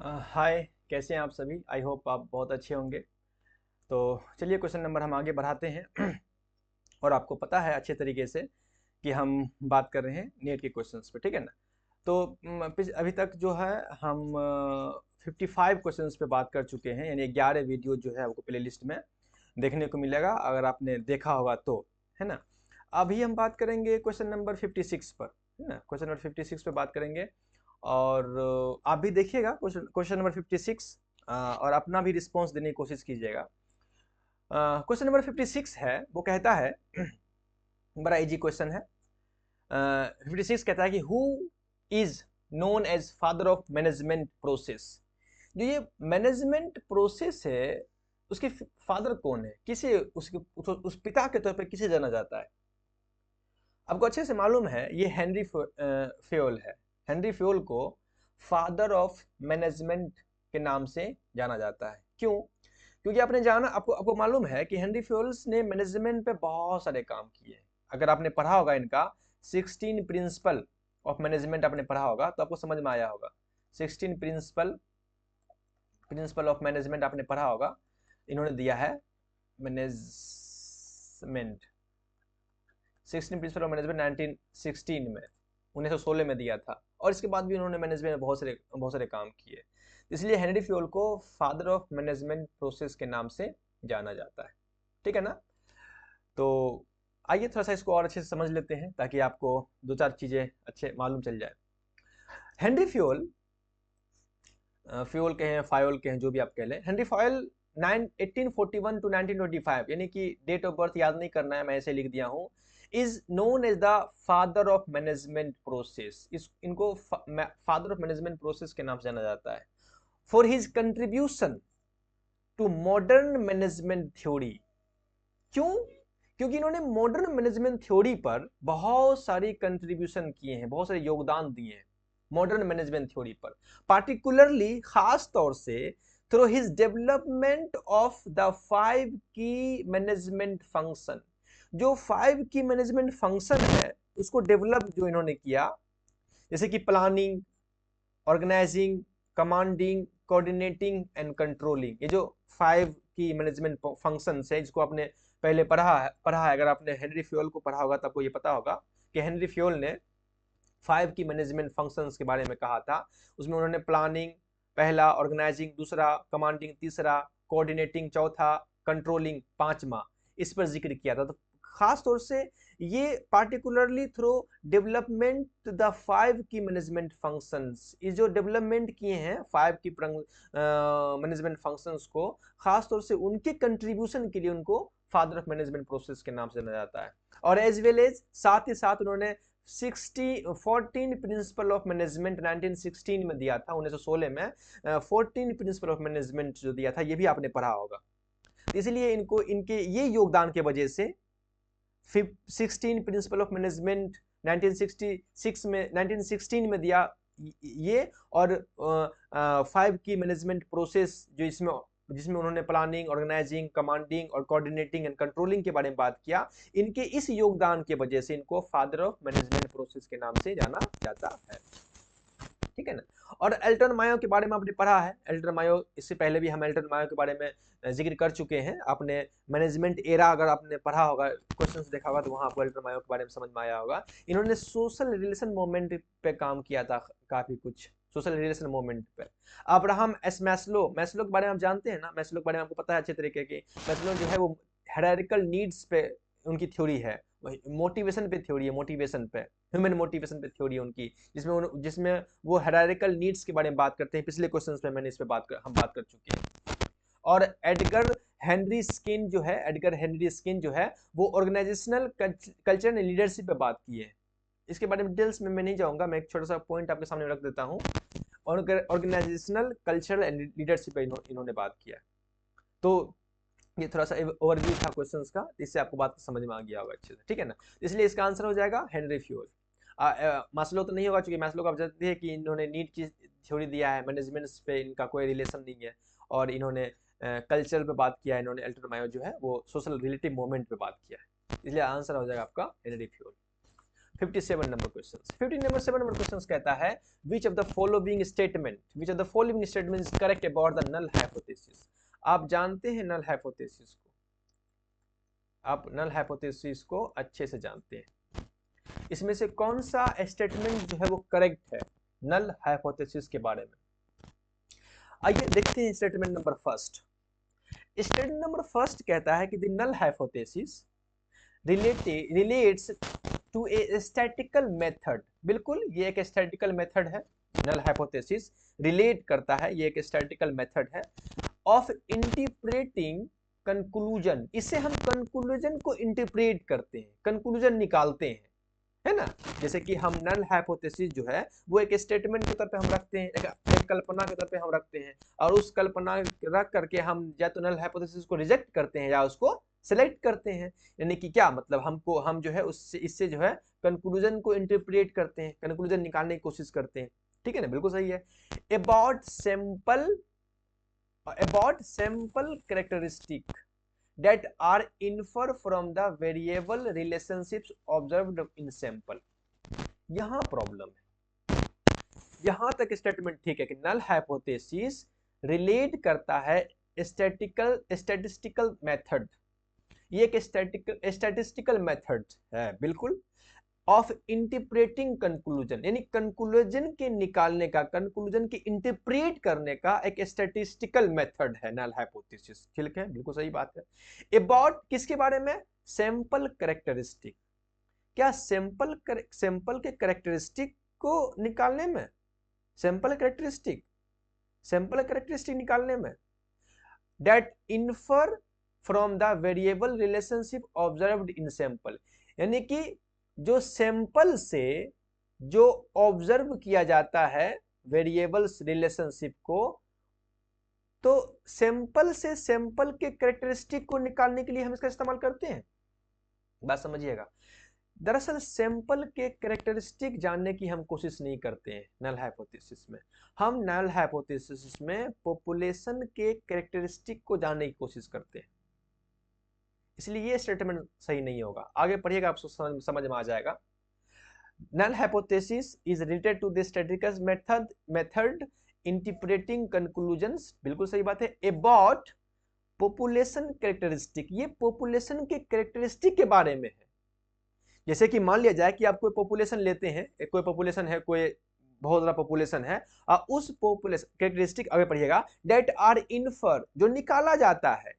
हाय, कैसे हैं आप सभी। आई होप आप बहुत अच्छे होंगे। तो चलिए क्वेश्चन नंबर हम आगे बढ़ाते हैं। और आपको पता है अच्छे तरीके से कि हम बात कर रहे हैं नेट के क्वेश्चंस पे, ठीक है ना। तो अभी तक जो है हम 55 क्वेश्चंस पे बात कर चुके हैं, यानी 11 वीडियो जो है आपको प्ले लिस्ट में देखने को मिलेगा अगर आपने देखा होगा तो, है ना। अभी हम बात करेंगे क्वेश्चन नंबर 56 पर, है ना। क्वेश्चन नंबर 56 पे बात करेंगे। और आप भी देखिएगा क्वेश्चन क्वेश्चन नंबर 56, और अपना भी रिस्पॉन्स देने की कोशिश कीजिएगा। क्वेश्चन नंबर 56 है, वो कहता है बड़ा इजी क्वेश्चन है। 56 कहता है कि who is known as father of management process. जो ये मैनेजमेंट प्रोसेस है उसके फादर कौन है, किसे उसके उस पिता के तौर पे किसे जाना जाता है। आपको अच्छे से मालूम है ये हेनरी फ्योल है। हेनरी फ्योल को फादर ऑफ मैनेजमेंट के नाम से जाना जाता है। क्यों? क्योंकि आपने जाना आपको आपको मालूम है कि हेनरी फ्योल्स ने मैनेजमेंट पे बहुत सारे काम किए हैं। अगर आपने पढ़ा होगा इनका 16 प्रिंसिपल ऑफ मैनेजमेंट आपने पढ़ा होगा तो आपको समझ में आया होगा। 16 प्रिंसिपल ऑफ मैनेजमेंट आपने पढ़ा होगा। इन्होंने दिया है मैनेजमेंट 16 प्रिंसिपल ऑफ मैनेजमेंट 1916 में, 1916 में दिया था। और इसके बाद भी उन्होंने मैनेजमेंट में बहुत सारे काम किए। इसलिए हेनरी फ्योल को फादर ऑफ मैनेजमेंट प्रोसेस के नाम से जाना जाता है, ठीक है ना। तो आइए थोड़ा सा इसको और अच्छे से समझ लेते हैं ताकि आपको दो चार चीजें अच्छे मालूम चल जाए। हेनरी फ्योल, फ्योल कहें फायोल कहें जो भी आप कह लें, हेनरी फ्योल 1841 टू 1925, यानी कि डेट ऑफ बर्थ याद नहीं करना है, मैं ऐसे लिख दिया हूँ। Is known as the father of management process. इनको फादर ऑफ मैनेजमेंट प्रोसेस के नाम से जाना जाता है। For his contribution to modern management theory. क्यों? क्योंकि इन्होंने मॉडर्न मैनेजमेंट थ्योरी पर बहुत सारी कंट्रीब्यूशन किए हैं, बहुत सारे योगदान दिए हैं मॉडर्न मैनेजमेंट थ्योरी पर। पार्टिकुलरली खास तौर से through his development of the 5 की मैनेजमेंट फंक्शन। जो 5 की मैनेजमेंट फंक्शन है उसको डेवलप जो इन्होंने किया, जैसे कि planning, organising, commanding, coordinating and controlling. ये जो 5 की मैनेजमेंट फंक्शंस है जिसको आपने पहले पढ़ा है। अगर आपने हेनरी फ्योल को पढ़ा होगा तो आपको ये पता होगा कि हेनरी फ्योल ने 5 की मैनेजमेंट फंक्शंस के बारे में कहा था। उसमें उन्होंने प्लानिंग पहला, ऑर्गेनाइजिंग दूसरा, कमांडिंग तीसरा, कोऑर्डिनेटिंग चौथा, कंट्रोलिंग पांचवा, इस पर जिक्र किया था। तो खास तौर से ये पार्टिकुलरली थ्रू डेवलपमेंट द 5 की मैनेजमेंट फंक्शंस, ये जो डेवलपमेंट किए हैं 5 की मैनेजमेंट फंक्शंस को, खास तौर से उनके कंट्रीब्यूशन के लिए उनको फादर ऑफ मैनेजमेंट प्रोसेस के नाम से जाना जाता है। और एज वेल एज साथ ही साथ उन्होंने 14 प्रिंसिपल ऑफ मैनेजमेंट 1916 में दिया था, 1916 में 14 प्रिंसिपल ऑफ मैनेजमेंट जो दिया था ये भी आपने पढ़ा होगा। इसलिए इनको इनके ये योगदान के वजह से 16 प्रिंसिपल ऑफ मैनेजमेंट 1916 में दिया ये, और 5 की मैनेजमेंट प्रोसेस जो इसमें जिसमें उन्होंने प्लानिंग, ऑर्गेनाइजिंग, कमांडिंग और कोऑर्डिनेटिंग एंड कंट्रोलिंग के बारे में बात किया। इनके इस योगदान के वजह से इनको फादर ऑफ मैनेजमेंट प्रोसेस के नाम से जाना जाता है, ठीक है ना। और एल्टन मायो के बारे में आपने पढ़ा है। एल्टन मायो, इससे पहले भी हम एल्टन मायो के बारे में जिक्र कर चुके हैं। आपने मैनेजमेंट एरा अगर आपने पढ़ा होगा, क्वेश्चंस देखा होगा तो वहां आपको एल्टन मायो के बारे में समझ में आया होगा। इन्होंने सोशल रिलेशन मूवमेंट पे काम किया था, काफी कुछ सोशल रिलेशन मूवमेंट पे। अब्राहम एस मैस्लो, मैस्लो के बारे में आप जानते हैं ना, मैस्लो के बारे में आपको पता है अच्छे तरीके की। मैस्लो जो है वो हायरार्किकल नीड्स पे उनकी थ्योरी है, मोटिवेशन पे थ्योरी है, मोटिवेशन पे, ह्यूमन मोटिवेशन पे थ्योरी है उनकी, जिसमें वो हायरार्किकल नीड्स के बारे में बात करते हैं। पिछले क्वेश्चंस में मैंने इस पे हम बात कर चुके हैं। और एडगर हेनरी स्किन जो है, एडगर हेनरी स्किन जो है वो ऑर्गेनाइजेशनल कल्चर एंड लीडरशिप पे बात की है। इसके बारे में डिटेल्स में मैं नहीं जाऊंगा, मैं एक छोटा सा पॉइंट आपके सामने रख देता हूँ। ऑर्गेनाइजेशनल कल्चर एंड लीडरशिप पे इन्होंने बात किया। तो ये थोड़ा सा ओवरव्यू था क्वेश्चंस का, इससे आपको बात समझ में आ गया होगा अच्छे से, ठीक है ना। इसलिए इसका आंसर हो जाएगा हेनरी फ्योल। मास्लो तो नहीं होगा क्योंकि मास्लो को आप जानते हैं कि इन्होंने नीड की थ्योरी दिया है, मैनेजमेंट पे इनका कोई रिलेशन नहीं है। और इन्होंने कल्चर पे बात किया है, इन्होंने एल्टन मायो जो है वो सोशल रिलेटिव मूवमेंट पे बात किया है। इसलिए आंसर हो जाएगा आपका Henri Fayol. 57 number question. 57 number question कहता है which of the following statement is correct about the null hypothesis. आप जानते हैं नल हाइपोथेसिस को, आप नल हाइपोथेसिस को अच्छे से जानते हैं। इसमें से कौन सा स्टेटमेंट जो है वो करेक्ट है नल हाइपोथेसिस के बारे में? आइए देखते हैं statement number first. Statement number first कहता है कि the null hypothesis relates to a statical method. बिल्कुल, ये एक स्टैटिकल मेथड है। नल हाइपोथेसिस रिलेट करता है, ये एक स्टैटिकल मेथड है ऑफ इंटरप्रेटिंग कंक्लूजन। इससे हम कंक्लूजन को इंटरप्रेट करते हैं, कंक्लूजन निकालते हैं, है ना। जैसे कि हम नल हाइपोथेसिस जो है वो एक स्टेटमेंट के तौर पे हम रखते हैं, एक कल्पना के तौर पे हम रखते हैं, और उस कल्पना रख करके हम या तो नल हाइपोथेसिस को रिजेक्ट करते हैं या उसको सेलेक्ट करते हैं। यानी कि क्या मतलब, हम जो है उससे इससे जो है कंक्लूजन को इंटरप्रेट करते हैं, कंक्लूजन निकालने की कोशिश करते हैं। ठीक है ना, बिल्कुल सही है। About sample characteristic that are infer from the variable relationships observed in sample। यहां प्रॉब्लम है। यहां तक स्टेटमेंट ठीक है कि नल हाइपोथेसिस रिलेट करता है स्टैटिस्टिकल मेथड, ये एक स्टैटिस्टिकल मेथड है बिल्कुल, ऑफ इंटरप्रेटिंग कंक्लूजन, यानी कंक्लूजन के निकालने का, कंक्लूजन के इंटरप्रेट करने का एक स्टैटिस्टिकल मेथड है नल हाइपोथेसिस। ठीक है, बिल्कुल सही बात है। अबाउट किसके बारे में? Sample characteristic. क्या सैंपल के कैरेक्टरिस्टिक को निकालने में, सैंपल कैरेक्टरिस्टिक निकालने में, that infer from the variable relationship observed in sample, यानी कि जो सैंपल से जो ऑब्जर्व किया जाता है वेरिएबल्स रिलेशनशिप को, तो सैंपल से सैंपल के कैरेक्टरिस्टिक को निकालने के लिए हम इसका इस्तेमाल करते हैं। बात समझिएगा। दरअसल सैंपल के कैरेक्टरिस्टिक जानने की हम कोशिश नहीं करते हैं नल हाइपोथेसिस में। हम नल हाइपोथेसिस में पॉपुलेशन के कैरेक्टरिस्टिक को जानने की कोशिश करते हैं, इसलिए ये स्टेटमेंट सही नहीं होगा। आगे पढ़िएगा, आपको समझ में आ जाएगा। Null hypothesis is related to the statistical method interpreting conclusions, बिल्कुल सही बात है। अबाउट पॉपुलेशन कैरेक्टरिस्टिक, ये पॉपुलेशन के कैरेक्टरिस्टिक के बारे में है। जैसे कि मान लिया जाए कि आप कोई पॉपुलेशन लेते हैं, कोई पॉपुलेशन है, कोई बहुत बड़ा पॉपुलेशन है, और उस पॉपुलेशन कैरेक्टरिस्टिक, आगे पढ़िएगा, डेट आर इन्फर, जो निकाला जाता है,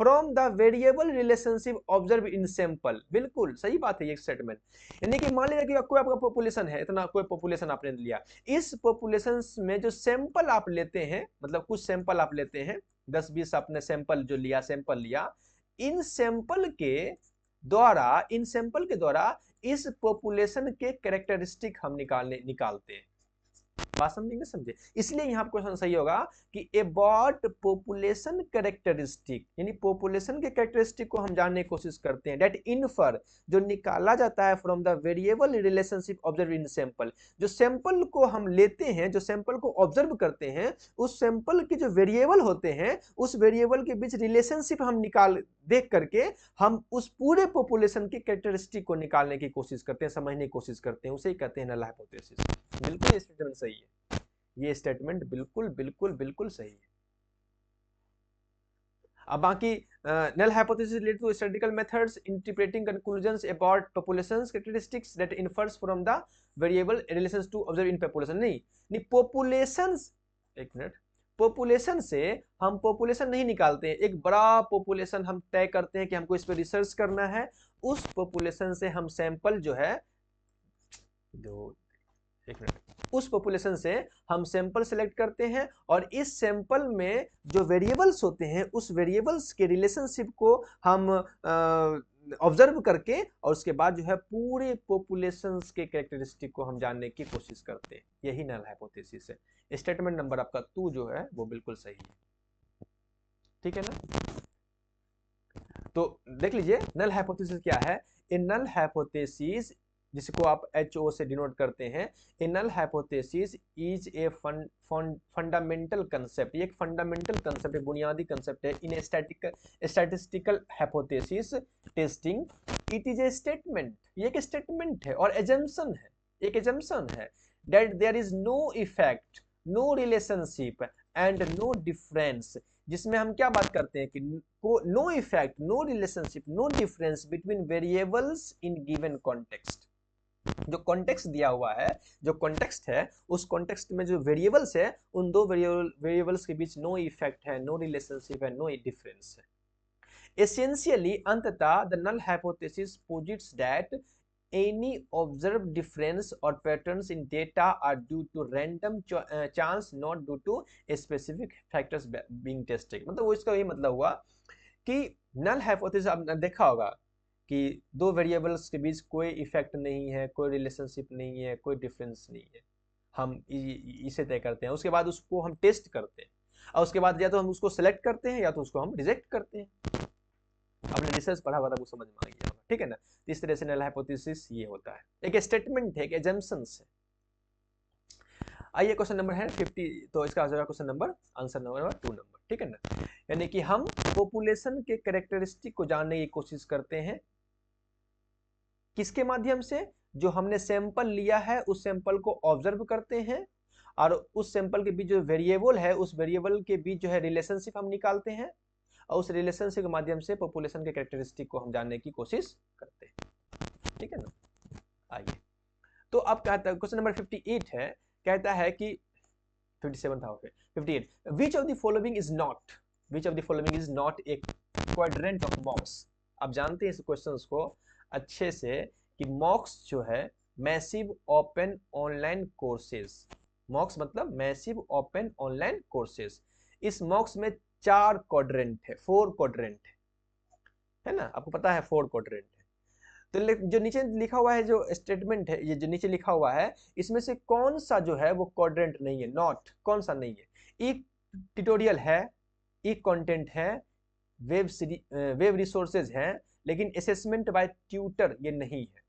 from the variable relationship observe in sample. बिल्कुल सही बात है ये स्टेटमेंट। यानी कि मान लीजिए कि कोई आपका पॉपुलेशन है, इतना कोई पॉपुलेशन आपने लिया, इस पॉपुलेशन में जो सैंपल आप लेते हैं, मतलब कुछ सैंपल आप लेते हैं, 10-20 आपने सैंपल जो लिया, सैंपल लिया, इन सैंपल के द्वारा इस पॉपुलेशन के कैरेक्टरिस्टिक हम निकालते हैं। बात समझेंगे, समझे? इसलिए यहाँ क्वेश्चन सही होगा कि अबाउट पॉपुलेशन कैरेक्टरिस्टिक, यानी पॉपुलेशन के कैरेक्टरिस्टिक को हम जानने की कोशिश करते हैं, दैट इन्फर, जो निकाला जाता है, from the variable relationship observe in sample, जो सैंपल को हम लेते हैं, जो सैंपल को ऑब्जर्व करते हैं, उस सैंपल के जो वेरिएबल होते हैं, उस वेरिएबल के बीच रिलेशनशिप हम देख करके हम उस पूरे पॉपुलेशन के कैरेक्टरिस्टिक को निकालने की कोशिश करते हैं, समझने की कोशिश करते हैं, उसे ही कहते हैं नल हाइपोथेसिस। बिल्कुल ये स्टेटमेंट सही है, ये स्टेटमेंट बिल्कुल बिल्कुल बिल्कुल सही है। अब बाकी null hypothesis related to statistical methods interpreting conclusions about populations characteristics that infers from the variable relations to observe in population. नहीं पॉपुलेशंस, एक मिनट, पॉपुलेशन से हम पॉपुलेशन नहीं निकालते हैं। एक बड़ा पॉपुलेशन हम तय करते हैं कि हमको इस पर रिसर्च करना है, उस पॉपुलेशन से हम सैंपल जो है, एक मिनट, उस पॉपुलेशन से हम सैंपल सेलेक्ट करते हैं, और इस सैंपल में जो वेरिएबल्स होते हैं, उस वेरिएबल्स के रिलेशनशिप को हम ऑब्जर्व करके, और उसके बाद जो है पूरे पॉपुलेशंस के कैरेक्टरिस्टिक को हम जानने की कोशिश करते हैं। यही नल हाइपोथेसिस है। स्टेटमेंट नंबर आपका 2 जो है वो बिल्कुल सही है। ठीक है ना? तो देख लीजिए नल हाइपोथेसिस क्या है। ए नल हाइपोथेसिस, जिसको आप HO से डिनोट करते हैं, a null hypothesis is a fundamental concept, ये एक फंडामेंटल कंसेप्ट है, बुनियादी कंसेप्ट है in statistical hypothesis testing it is a statement, ये एक स्टेटमेंट है और एजम्पशन है, एक एजम्पशन है that there is no effect, no relationship and no difference, जिसमें हम क्या बात करते हैं कि no effect, no relationship, no difference between variables in given context. जो कॉन्टेक्स्ट दिया हुआ है, जो कॉन्टेक्स्ट है, उस कॉन्टेक्स्ट में जो वेरिएबल्स है, उन दो वेरिएबल्स के बीच नो इफेक्ट है, नो रिलेशनशिप है, नो डिफरेंस है। Essentially, अंततः the null hypothesis posits that any observed difference or patterns in data are due to random chance, not due to specific factors being tested। मतलब वो इसका ये मतलब हुआ कि null hypothesis आपने देखा होगा कि दो वेरिएबल्स के बीच कोई इफेक्ट नहीं है, कोई रिलेशनशिप नहीं है, कोई डिफरेंस नहीं है, हम इसे तय करते हैं, उसके बाद उसको हम टेस्ट करते हैं और उसके बाद या तो हम उसको सेलेक्ट करते हैं या तो उसको हम रिजेक्ट करते हैं। आपने रिसर्च पढ़ा हुआ था, वो समझ में आ गया, ठीक है ना। इस तरह से नल हाइपोथेसिस ये होता है, एक स्टेटमेंट है, एक एजम्पशंस है। आइए क्वेश्चन नंबर है 50, तो इसका question number answer number 2 number, ठीक है ना। यानी कि हम पॉपुलेशन के कैरेक्टरिस्टिक को जानने की कोशिश करते हैं, किसके माध्यम से, जो हमने सैंपल लिया है उस सैंपल को ऑब्जर्व करते हैं और उस सैंपल के बीच जो वेरिएबल है, उस वेरिएबल के बीच जो है रिलेशनशिप हम निकालते हैं और उस रिलेशनशिप के माध्यम से पॉपुलेशन के कैरेक्टरिस्टिक को हम जानने की कोशिश करते हैं, ठीक है ना। आइए, तो अब कहता है क्वेश्चन नंबर 58 है, कहता है कि 57 था, okay 58, which of the following is not, which of the following is not a quadrant of मॉक्स। आप जानते हैं इस क्वेश्चन को अच्छे से कि मॉक्स जो है मैसिव ओपन ऑनलाइन कोर्सेज, मॉक्स मतलब मैसिव ओपन ऑनलाइन कोर्सेज, इस मॉक्स में 4 क्वाड्रेंट है, 4 क्वाड्रेंट है ना, आपको पता है 4 क्वाड्रेंट है। तो जो नीचे लिखा हुआ है, जो स्टेटमेंट है, ये जो नीचे लिखा हुआ है, इसमें से कौन सा जो है वो क्वाड्रेंट नहीं है, नॉट, कौन सा नहीं है। एक ट्यूटोरियल है, एक कंटेंट है, वेब रिसोर्सेज हैं, लेकिन असेसमेंट बाय ट्यूटर ये नहीं है,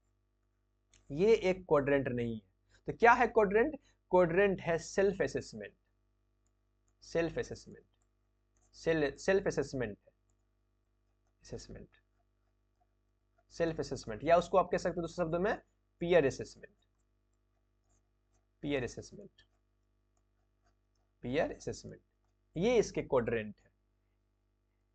ये एक क्वाड्रेंट नहीं है। तो क्या है क्वाड्रेंट? क्वाड्रेंट है self assessment, self assessment, self assessment है, असेसमेंट, सेल्फ असेसमेंट, या उसको आप कह सकते हो दूसरे शब्दों में peer assessment, peer assessment, peer assessment, ये इसके क्वाड्रेंट है।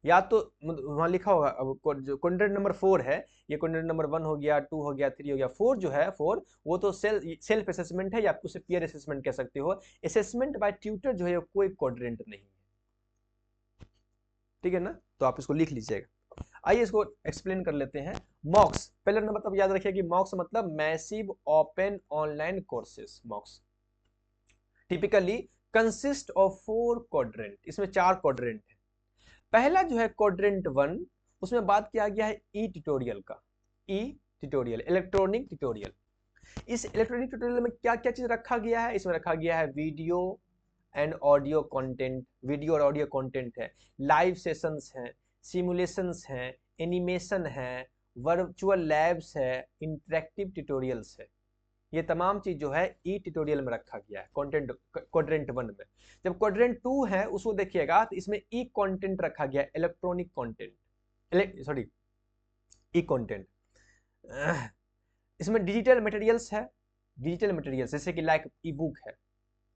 या तो वहां लिखा होगा, अब जो क्वाड्रेंट नंबर 4 है, ये क्वाड्रेंट नंबर 1 हो गया, 2 हो गया, 3 हो गया, 4 जो है 4 वो तो सेल्फ असेसमेंट है, या आप उसे पीयर असेसमेंट कह सकते हो। असेसमेंट बाय ट्यूटर जो है कोई क्वाड्रेंट नहीं है, ठीक है ना, तो आप इसको लिख लीजिएगा। आइए इसको एक्सप्लेन कर लेते हैं। मॉक्स, पहले नंबर तब याद रखिए कि मॉक्स मतलब massive open online courses, मॉक्स typically consist of 4 quadrant, इसमें 4 क्वाड्रेंट है। पहला जो है क्वाड्रेंट 1, उसमें बात किया गया है ई ट्यूटोरियल का, ई ट्यूटोरियल, इलेक्ट्रॉनिक ट्यूटोरियल। इस इलेक्ट्रॉनिक ट्यूटोरियल में क्या क्या चीज रखा गया है? इसमें रखा गया है video and audio content, video और ऑडियो कंटेंट है, लाइव सेशंस हैं, सिमुलेशंस हैं, एनिमेशन है, वर्चुअल लैब्स है, इंटरेक्टिव ट्यूटोरियल्स है। ये तमाम चीज जो है ई ट्यूटोरियल में रखा गया है कंटेंट, क्वाड्रेंट 1 में। जब क्वाड्रेंट 2 है उसको देखिएगा तो इसमें ई कंटेंट रखा गया है, इलेक्ट्रॉनिक कंटेंट, सॉरी ई कंटेंट। इसमें डिजिटल मटेरियल्स है, डिजिटल मटेरियल्स जैसे कि लाइक ई बुक है,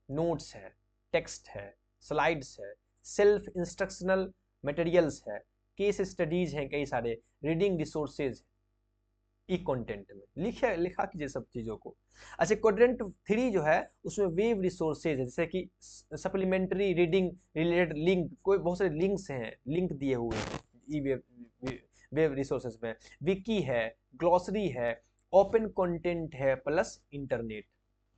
नोट्स है, टेक्स्ट है, स्लाइड्स है, सेल्फ इंस्ट्रक्शनल मटेरियल्स है, केस स्टडीज हैं, कई सारे रीडिंग रिसोर्सेज ई कंटेंट में लिखा कीजिए सब चीजों को। अच्छा, क्वाड्रेंट 3 जो है उसमें वेब रिसोर्सेज है, जैसे कि सप्लीमेंट्री रीडिंग रिलेटेड लिंक, कोई बहुत सारे लिंक्स हैं, लिंक दिए हुए हैं ई वेब रिसोर्सेज में, विकी है, ग्लॉसरी है, ओपन कंटेंट है, plus internet,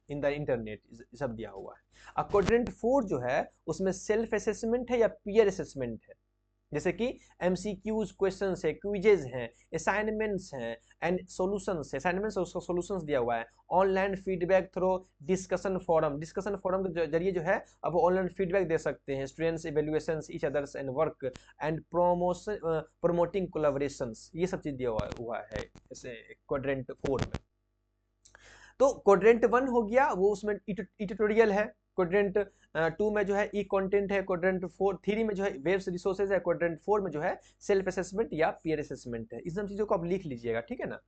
in the internet सब दिया हुआ है। क्वाड्रेंट 4 जो है उसमें सेल्फ असेसमेंट है या पीयर असेसमेंट है, जैसे कि MCQs क्वेश्चंस है, क्विजेज हैं, असाइनमेंट्स हैं एंड सॉल्यूशंस है, असाइनमेंट्स और उसका सॉल्यूशंस दिया हुआ है, online feedback through discussion forum, discussion forum के जरिए जो है अब ऑनलाइन फीडबैक दे सकते हैं, students evaluations each others and work and promoting collaborations, ये सब चीज दिया हुआ है ऐसे क्वाड्रेंट 4 में। तो क्वाड्रेंट 1 हो गया, वो उसमें ट्यूटोरियल है, क्वाड्रेंट 2 में जो है ई कंटेंट है, क्वाड्रेंट 3 में जो है वेव्स रिसोर्सेज है, क्वाड्रेंट 4 में जो है सेल्फ असेसमेंट या पीयर असेसमेंट है। इन सब चीजों को आप लिख लीजिएगा, ठीक है ना।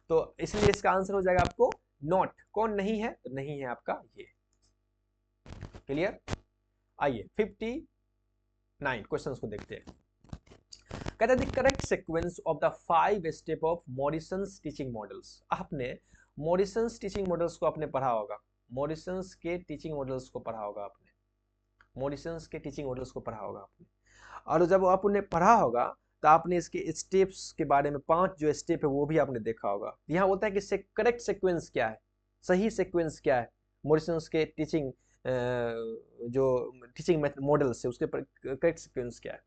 तो इसलिए इसका आंसर हो जाएगा आपको नॉट। कौन नहीं है? तो नहीं है आपका ये। क्लियर? आइए 59 क्वेश्चंस को देखते हैं। कहता है the correct sequence of the 5 step of Morrison's teaching models. आपने मॉरिसन्स टीचिंग मॉडल्स को आपने पढ़ा होगा, मॉरिसन्स के टीचिंग मॉडल्स को पढ़ा होगा आपने, मॉरिसन्स के टीचिंग मॉडल्स को पढ़ा होगा आपने। और जब आपने पढ़ा होगा तो आपने इसके स्टेप्स के बारे में 5 जो स्टेप है वो भी आपने देखा होगा। यहाँ होता है कि करेक्ट सीक्वेंस क्या है, सही सीक्वेंस क्या है मॉरिसन्स के टीचिंग जो टीचिंग मॉडल्स है उसके करेक्ट सीक्वेंस क्या है।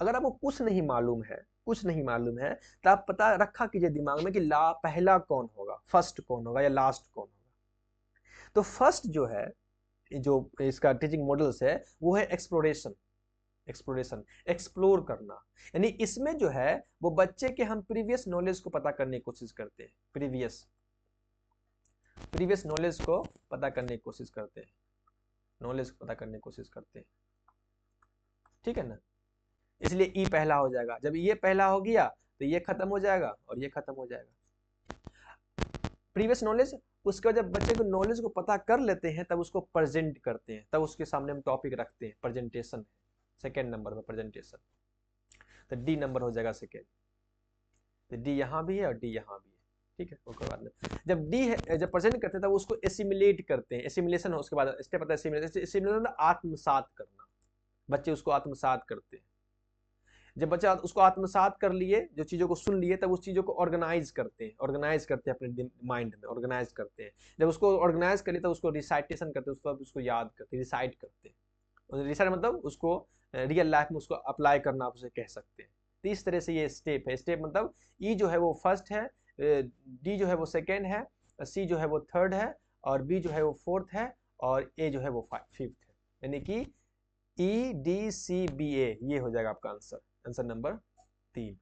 अगर आपको कुछ नहीं मालूम है, कुछ नहीं मालूम है, तो आप पता रखा कीजिए दिमाग में कि पहला कौन होगा, फर्स्ट कौन होगा या लास्ट कौन होगा। तो फर्स्ट जो है, जो इसका टीचिंग मॉडल्स है वो है एक्सप्लोरेशन। एक्सप्लोरेशन, एक्सप्लोर करना, यानी इसमें जो है वो बच्चे के हम प्रीवियस नॉलेज को पता करने की कोशिश करते हैं, प्रीवियस नॉलेज को पता करने की कोशिश करते हैं, नॉलेज को पता करने की कोशिश करते हैं, ठीक है ना। इसलिए ई पहला हो जाएगा। जब ये पहला हो गया तो ये खत्म हो जाएगा और ये खत्म हो जाएगा। प्रीवियस नॉलेज, उसके बाद जब बच्चे को नॉलेज को पता कर लेते हैं तब उसको प्रेजेंट करते हैं, तब उसके सामने हम टॉपिक रखते हैं, प्रेजेंटेशन, सेकेंड नंबर में प्रेजेंटेशन। तो डी नंबर हो जाएगा सेकेंड। तो डी यहाँ भी है और डी यहाँ भी है, ठीक है। उसके बाद में जब डी है, जब प्रेजेंट करते हैं तब उसको एसिमुलेट करते हैं, एसिमुलेशन। उसके बाद स्टेप आता है एसिमुलेशन। एसिमुलेशन आत्मसात करना, बच्चे उसको आत्मसात करते हैं। जब बच्चा उसको आत्मसात कर लिए, जो चीजों को सुन लिए, तब उस चीजों को ऑर्गेनाइज करते हैं, ऑर्गेनाइज करते हैं अपने माइंड में, ऑर्गेनाइज करते हैं। जब उसको ऑर्गेनाइज कर लिए तब उसको रिसाइटेशन करते हैं, उसको याद करते हैं, रिसाइट करते हैं। रिसाइट मतलब उसको रियल लाइफ में उसको अप्लाई करना, आप उसे कह सकते हैं। तो इस तरह से ये स्टेप है। स्टेप मतलब ई जो है वो फर्स्ट है, डी जो है वो सेकेंड है, सी जो है वो थर्ड है, और बी जो है वो फोर्थ है, और ए जो है वो फिफ्थ है। यानी कि ई डी सी बी ए, ये हो जाएगा आपका आंसर, आंसर नंबर 3।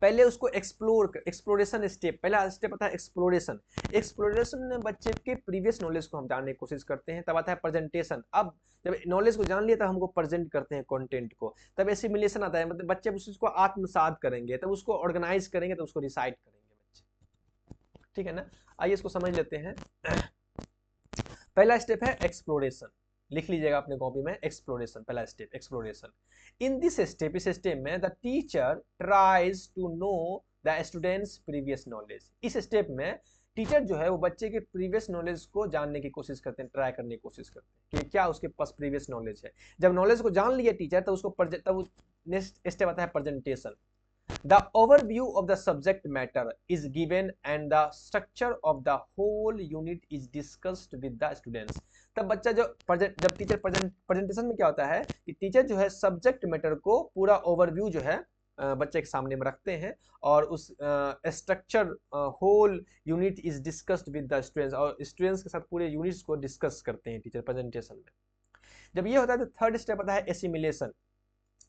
पहले उसको एक्सप्लोरेशन स्टेप, पहला स्टेप आता है एक्सप्लोरेशन। एक्सप्लोरेशन में बच्चे के प्रीवियस नॉलेज को हम जानने की कोशिश करते हैं। तब आता है प्रेजेंटेशन। अब जब नॉलेज को जान लिया तब हमको प्रेजेंट करते हैं कंटेंट को। तब एसिमुलेशन आता है, मतलब बच्चे उसको आत्मसात करेंगे, तब उसको ऑर्गेनाइज करेंगे, तब उसको रिसाइट करेंगे बच्चे, ठीक है ना। आइए इसको समझ लेते हैं। पहला स्टेप है एक्सप्लोरेशन, लिख लीजिएगा अपने कॉपी में, एक्सप्लोरेशन पहला step, exploration. In this step, इस स्टेप में the teacher tries to know the students previous knowledge. इस स्टेप में टीचर जो है वो बच्चे के प्रीवियस नॉलेज को जानने की कोशिश करते हैं, ट्राई करने की कोशिश करते हैं कि क्या उसके पास प्रीवियस नॉलेज है। जब नॉलेज को जान लिया टीचर तो उसको तब नेक्स्ट स्टेप आता है presentation. The overview of the subject matter is given and the structure of the whole unit is discussed with the students। तब बच्चा जब टीचर प्रेजेंटेशन में क्या होता है कि टीचर जो है सब्जेक्ट मैटर को पूरा ओवरव्यू जो है बच्चे के सामने में रखते हैं, और उस structure whole unit is discussed with the students, और स्टूडेंट्स के साथ पूरे यूनिट्स को डिस्कस करते हैं टीचर प्रेजेंटेशन में। जब ये होता है तो थर्ड स्टेप आता है assimilation.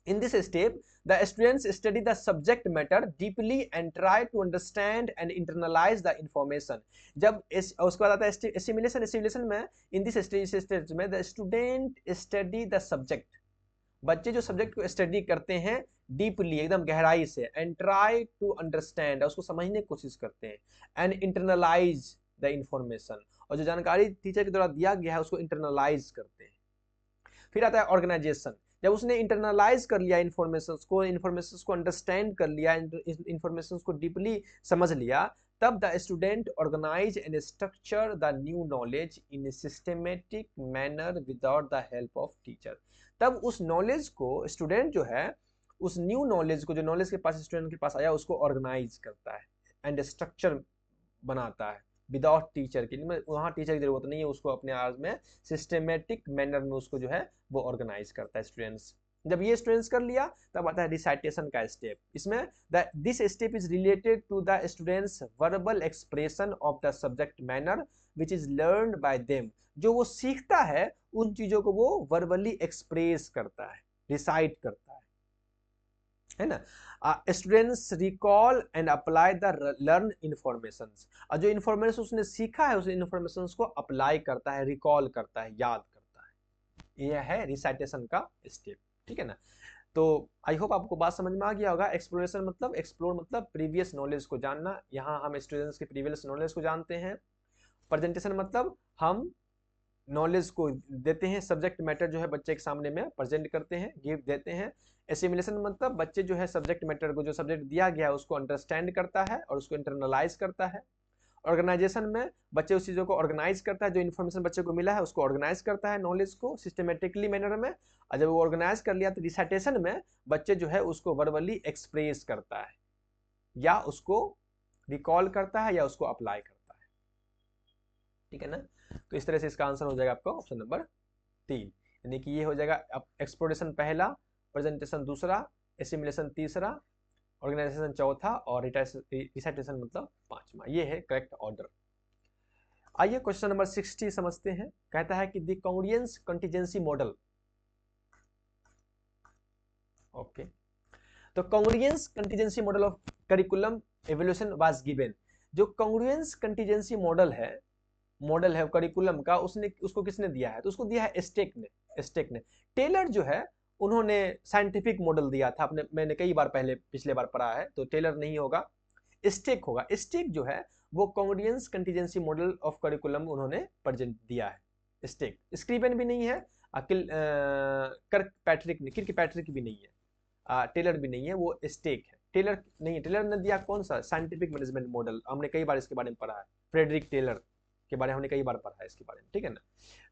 In this step, the students study the subject matter deeply and try to understand and internalize the information। जब उसके बाद आता है assimilation। assimilation में in this stage में the student study the subject, बच्चे जो सब्जेक्ट को स्टडी करते हैं डीपली, एकदम गहराई से, एंड ट्राई टू अंडरस्टैंड, उसको समझने की कोशिश करते हैं, एंड इंटरनलाइज द इंफॉर्मेशन, और जो जानकारी टीचर के द्वारा दिया गया है उसको इंटरनलाइज करते हैं। फिर आता है ऑर्गेनाइजेशन। जब उसने इंटरनलाइज कर लिया इन्फॉर्मेशन को अंडरस्टैंड कर लिया, इन्फॉर्मेशन को डीपली समझ लिया, तब the student organise and structure the new knowledge in a systematic manner without the help of teacher. तब उस नॉलेज को स्टूडेंट जो है, उस न्यू नॉलेज को, जो नॉलेज के पास स्टूडेंट के पास आया, उसको ऑर्गेनाइज करता है एंड स्ट्रक्चर बनाता है विदाउट टीचर के लिए। वहाँ टीचर की जरूरत नहीं है, उसको अपने आज में सिस्टमेटिक मैनर में उसको जो है वो ऑर्गेनाइज करता है स्टूडेंट्स। जब ये स्टूडेंट्स कर लिया तब आता है रिसाइटेशन का स्टेप। इसमें this step is related to the students verbal expression of the subject manner which is learned by them. जो वो सीखता है उन चीजों को वो वर्बली एक्सप्रेस करता है, रिसाइट करता है। है ना। Students recall and apply the learn information, और जो इन्फॉर्मेशन उसने सीखा है उस इन्फॉर्मेशन को अप्लाई करता है, रिकॉल करता है, याद करता है। यह है रिसाइटेशन का स्टेप, ठीक है ना। तो आई होप आपको बात समझ में आ गया होगा। एक्सप्लोरेशन मतलब, एक्सप्लोर मतलब प्रीवियस नॉलेज को जानना, यहाँ हम स्टूडेंट्स के प्रीवियस नॉलेज को जानते हैं। प्रेजेंटेशन मतलब हम नॉलेज को देते हैं, सब्जेक्ट मैटर जो है बच्चे के सामने में प्रेजेंट करते हैं, गिव देते हैं। एसिमिलेशन मतलब बच्चे जो है सब्जेक्ट मैटर को, जो सब्जेक्ट दिया गया है उसको अंडरस्टैंड करता है और उसको इंटरनलाइज करता है। ऑर्गेनाइजेशन में बच्चे उस चीज़ों को ऑर्गेनाइज करता है, जो इन्फॉर्मेशन बच्चे को मिला है उसको ऑर्गेनाइज करता है, नॉलेज को सिस्टमेटिकली मैनर में। और जब वो ऑर्गेनाइज कर लिया तो रिसाइटेशन में बच्चे जो है उसको वर्बली एक्सप्रेस करता है, या उसको रिकॉल करता है, या उसको अप्लाई करता है, ठीक है ना। तो इस तरह से इसका आंसर हो जाएगा आपका ऑप्शन नंबर 3, यानी कि ये हो जाएगा एक्सप्लोरेशन पहला, प्रेजेंटेशन दूसरा, एसिमिलेशन तीसरा, ऑर्गेनाइजेशन चौथा, और रिसाइटेशन मतलब पांचवा। ये है करेक्ट ऑर्डर। आइए क्वेश्चन नंबर 60 समझते हैं। कहता है कि the congruence contingency model, okay, तो congruence contingency model of curriculum evaluation was given. जो कॉन्ग्रुएंस कंटीजेंसी मॉडल है करिकुलम का, उसने उसको किसने दिया है? तो उसको दिया है स्टेक ने। टेलर जो है उन्होंने साइंटिफिक मॉडल दिया था, अपने मैंने कई बार पहले पिछले बार पढ़ा है, तो टेलर नहीं होगा, स्टेक होगा। स्टेक जो है वो congruence contingency model of curriculum उन्होंने प्रेजेंट दिया है। स्टेक, स्क्रीबन भी नहीं है, किर्क पैट्रिक भी नहीं है, टेलर भी नहीं है, वो स्टेक है। टेलर नहीं है, टेलर ने दिया कौन सा? साइंटिफिक मैनेजमेंट मॉडल, हमने कई बार इसके बारे में पढ़ा है, फ्रेडरिक टेलर के बारे में हमने कई बार पढ़ा है इसके बारे में, ठीक है ना।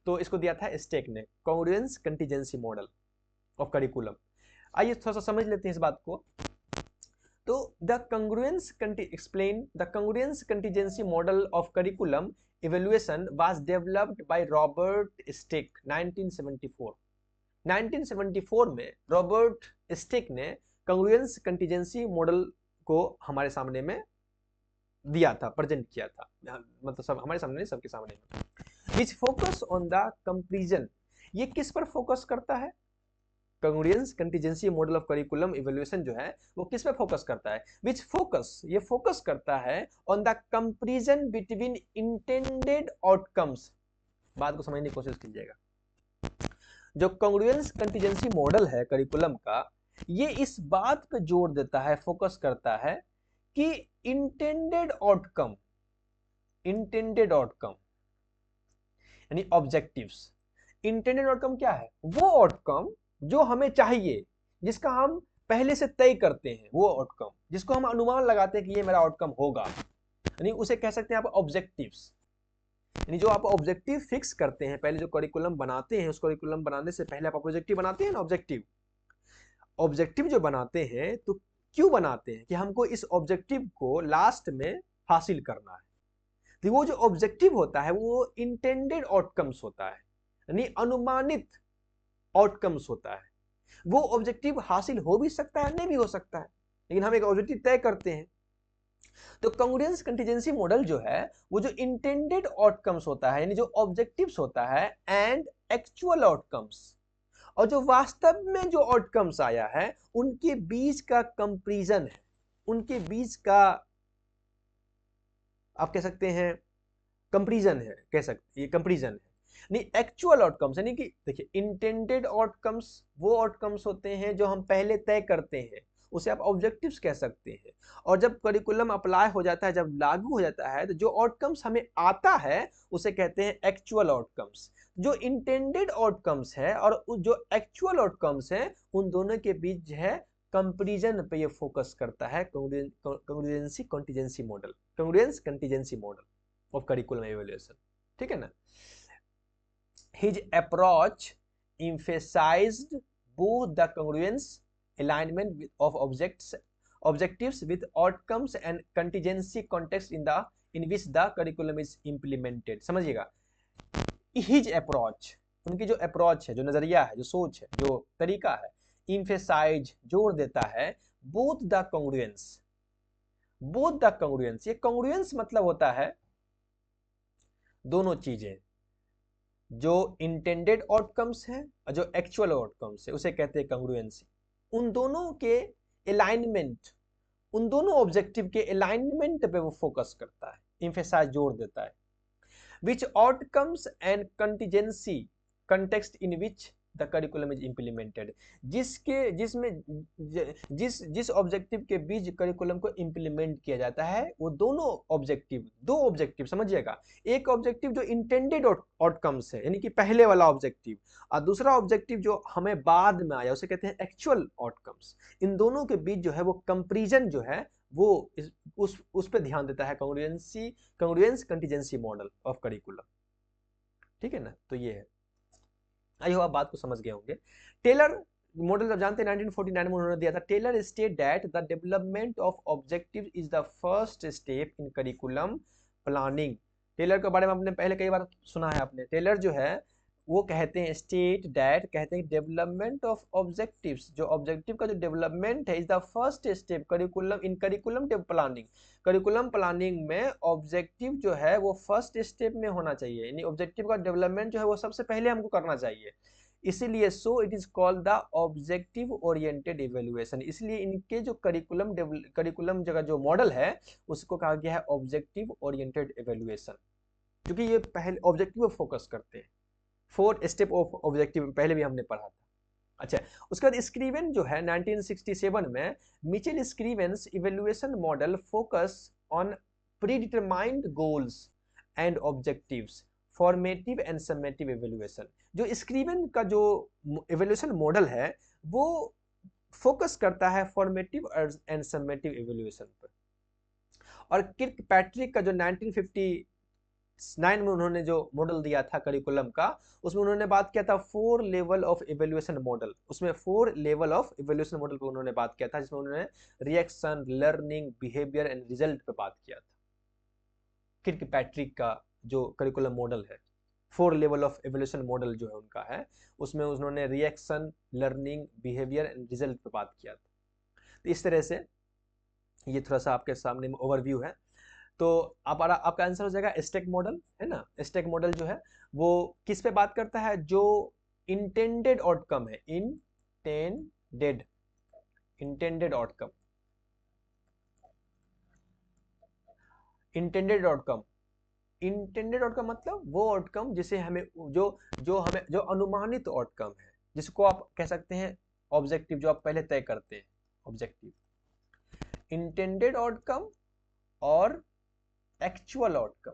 तो इसको दिया था स्टेक ने, congruence contingency model of curriculum. आइए थोड़ा सा समझ लेते हैं इस बात को। तो the congruence explain the congruence contingency model of curriculum evaluation was developed by Robert Stick 1974। 1974 में रॉबर्ट स्टिक ने congruence contingency मॉडल को हमारे सामने में दिया था, प्रेजेंट किया था, मतलब सब हमारे सामने, सबके सामने में। which focus on the comparison, ये किस पर फोकस करता है? Congruence contingency model of curriculum evaluation जो है वो किस पे फोकस करता है? विच फोकस, ये फोकस करता है on the comparison between intended outcomes. बात को समझने की कोशिश कीजिएगा। जो कॉन्ग्रुएंस कंटीजेंसी मॉडल है करिकुलम का, ये इस बात पे जोर देता है, फोकस करता है कि इंटेंडेड आउटकम यानी ऑब्जेक्टिव्स। इंटेंडेड आउटकम क्या है? वो आउटकम जो हमें चाहिए, जिसका हम पहले से तय करते हैं, वो आउटकम जिसको हम अनुमान लगाते हैं कि ये मेरा आउटकम होगा, यानी उसे कह सकते हैं आप ऑब्जेक्टिव्स। यानी जो आप ऑब्जेक्टिव फिक्स करते हैं, पहले जो करिकुलम बनाते हैं, उस करिकुलम बनाने से पहले आप ऑब्जेक्टिव बनाते हैं ना, ऑब्जेक्टिव जो बनाते हैं तो क्यों बनाते हैं? कि हमको इस ऑब्जेक्टिव को लास्ट में हासिल करना है। तो वो जो ऑब्जेक्टिव होता है वो इंटेंडेड आउटकम्स होता है, यानी अनुमानित आउटकम्स होता है। वो ऑब्जेक्टिव हासिल हो भी सकता है, नहीं भी हो सकता है, लेकिन हम एक ऑब्जेक्टिव तय करते हैं। तो कॉन्ग्रुएंस कंटीजेंसी मॉडल जो है वो जो इंटेंडेड आउटकम्स होता है, यानी जो ऑब्जेक्टिव्स होता है, एंड एक्चुअल आउटकम्स, और जो वास्तव में जो आउटकम्स आया है उनके बीच का कंपैरिजन है, उनके बीच का आप कह सकते हैं कंपैरिजन है, कह सकते ये कंपैरिजन है। नहीं, एक्चुअल आउटकम्स यानी कि देखिए, इंटेंडेड आउटकम्स वो आउटकम्स होते हैं जो हम पहले तय करते हैं, उसे आप ऑब्जेक्टिव्स कह सकते हैं। और जब करिकुलम अप्लाई हो जाता है, जब लागू हो जाता है, तो जो आउटकम्स हमें आता है उसे कहते हैं एक्चुअल आउटकम्स। जो इंटेंडेड आउटकम्स है और जो एक्चुअल आउटकम्स है, उन दोनों के बीच जो है कंपैरिजन पे ये फोकस करता है congruence contingency model of curriculum evaluation, ठीक है ना। His approach emphasized both the congruence, alignment of objectives with outcomes and contingency context in which the curriculum is implemented। समझिएगा, his approach, उनकी जो अप्रोच है, जो नजरिया है, जो सोच है, जो तरीका है, emphasize जोर देता है, both the congruence, ये congruence मतलब होता है दोनों चीजें, जो इंटेंडेड आउटकम्स है और जो एक्चुअल आउटकम्स है, उसे कहते हैं कॉन्ग्रुएंसी। उन दोनों के अलाइनमेंट, उन दोनों ऑब्जेक्टिव के अलाइनमेंट पे वो फोकस करता है, एम्फेसाइज जोर देता है। which outcomes and contingency context in which the curriculum is implemented, जिस ऑब्जेक्टिव के बीच करिकुलम को इंप्लीमेंट किया जाता है, वो दोनों ऑब्जेक्टिव, दो ऑब्जेक्टिव समझिएगा, एक ऑब्जेक्टिव जो इंटेंडेड आउटकम्स है यानी कि पहले वाला ऑब्जेक्टिव, और दूसरा ऑब्जेक्टिव जो हमें बाद में आया उसे कहते हैं एक्चुअल आउटकम्स। इन दोनों के बीच जो है वो कंपैरिजन जो है वो उस पे ध्यान देता है, कांग्रुएंस कंटीजेंसी मॉडल ऑफ करिकुलम, ठीक है ना। तो ये है, आई होप आप बात को समझ गए होंगे। टेलर मॉडल जब जानते हैं 1949 में उन्होंने दिया था, Tyler state that the development of objective is the first step in curriculum planning. Tyler के बारे में आपने पहले कई बार सुना है आपने, टेलर जो है वो कहते हैं, स्टेट दैट कहते हैं डेवलपमेंट ऑफ ऑब्जेक्टिव्स, जो ऑब्जेक्टिव का जो डेवलपमेंट है is the first step curriculum in curriculum planning. Curriculum planning में ऑब्जेक्टिव जो है वो फर्स्ट स्टेप में होना चाहिए, यानी ऑब्जेक्टिव का डेवलपमेंट जो है वो सबसे पहले हमको करना चाहिए, इसीलिए so it is called the objective oriented evaluation. इसलिए इनके जो करिकुलम जगह जो मॉडल है उसको कहा गया है ऑब्जेक्टिव ओरिएंटेड इवेल्युएशन, क्योंकि ये पहले ऑब्जेक्टिव पर फोकस करते हैं। 4 स्टेप ऑफ ऑब्जेक्टिव पहले भी हमने पढ़ा था। अच्छा, उसके बाद स्क्रीवेन जो है 1967 में, Michael Scriven's evaluation model focus on predetermined goals and objectives, formative and summative evaluation. जो स्क्रीवेन का जो इवेल्युएशन मॉडल है वो फोकस करता है फॉर्मेटिव एंड समेटिव इवेल्युएशन पर। और किर्कपैट्रिक का जो 1959 में उन्होंने जो मॉडल दिया था करिकुलम का, उसमें उन्होंने बात किया था 4 लेवल ऑफ इवेल्युएशन मॉडल। उसमें 4 लेवल ऑफ इवेल्युएशन मॉडल पर उन्होंने बात किया था, जिसमें उन्होंने reaction, learning, behaviour and result पे बात किया था। किर्कपैट्रिक का जो करिकुलम मॉडल है, 4 लेवल ऑफ इवेल्युएशन मॉडल जो है उनका है, उसमें उन्होंने reaction, learning, behaviour and result पे बात किया था। तो इस तरह से ये थोड़ा सा आपके सामने ओवरव्यू है। तो आपका आंसर हो जाएगा स्टेक मॉडल, है ना। स्टेक मॉडल जो है वो किस पे बात करता है, जो इंटेंडेड आउटकम है, इंटेंडेड आउटकम, इंटेंडेड आउटकम मतलब वो आउटकम जिसे हमें जो अनुमानित आउटकम है, जिसको आप कह सकते हैं ऑब्जेक्टिव, जो आप पहले तय करते हैं ऑब्जेक्टिव, इंटेंडेड आउटकम और एक्चुअल आउटकम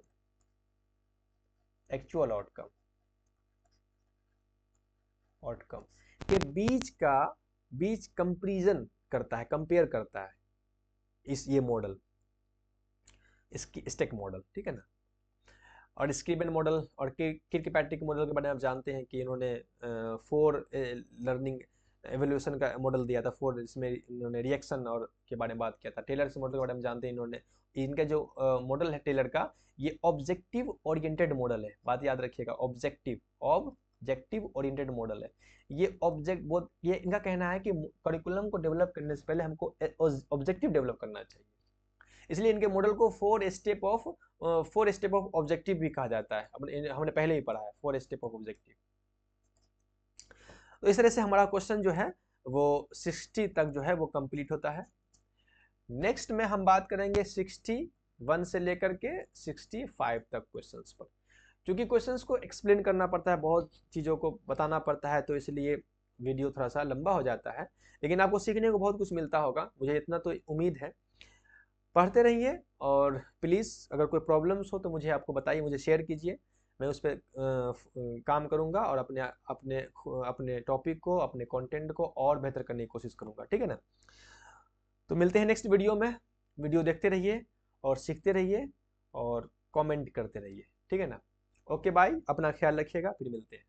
के बीच कंपैरिजन करता है, कंपेयर करता है ये मॉडल, इसकी स्टेक मॉडल, ठीक है ना। और स्क्रीवेन मॉडल और किर्कपैट्रिक मॉडल के बारे में आप जानते हैं कि इन्होंने 4 लर्निंग एवोल्यूशन का मॉडल दिया था, 4 इसमें इन्होंने रिएक्शन और के बारे में बात किया था। टेलर मॉडल के बारे में जानते हैं इन्होंने, इनका जो मॉडल है टेलर का, ये ऑब्जेक्टिव ओरिएंटेड मॉडल है, बात याद रखिएगा, ऑब्जेक्टिव ओरिएंटेड मॉडल है। ये इनका कहना है कि करिकुलम को डेवलप करने से पहले हमको ऑब्जेक्टिव डेवलप करना चाहिए, इसलिए इनके मॉडल को 4 स्टेप ऑफ ऑब्जेक्टिव भी कहा जाता है। हमने पहले ही पढ़ा है 4 स्टेप ऑफ ऑब्जेक्टिव। तो इस तरह से हमारा क्वेश्चन जो है वो 60 तक जो है वो कंप्लीट होता है। नेक्स्ट में हम बात करेंगे 61 से लेकर के 65 तक क्वेश्चंस पर। क्योंकि क्वेश्चंस को एक्सप्लेन करना पड़ता है, बहुत चीज़ों को बताना पड़ता है, तो इसलिए वीडियो थोड़ा सा लंबा हो जाता है, लेकिन आपको सीखने को बहुत कुछ मिलता होगा, मुझे इतना तो उम्मीद है। पढ़ते रहिए, और प्लीज़ अगर कोई प्रॉब्लम्स हो तो मुझे आपको बताइए, मुझे शेयर कीजिए, मैं उस पर काम करूँगा और अपने टॉपिक को, अपने कंटेंट को और बेहतर करने की कोशिश करूँगा, ठीक है ना। तो मिलते हैं नेक्स्ट वीडियो में, वीडियो देखते रहिए और सीखते रहिए और कमेंट करते रहिए, ठीक है ना। ओके बाय, अपना ख्याल रखिएगा, फिर मिलते हैं।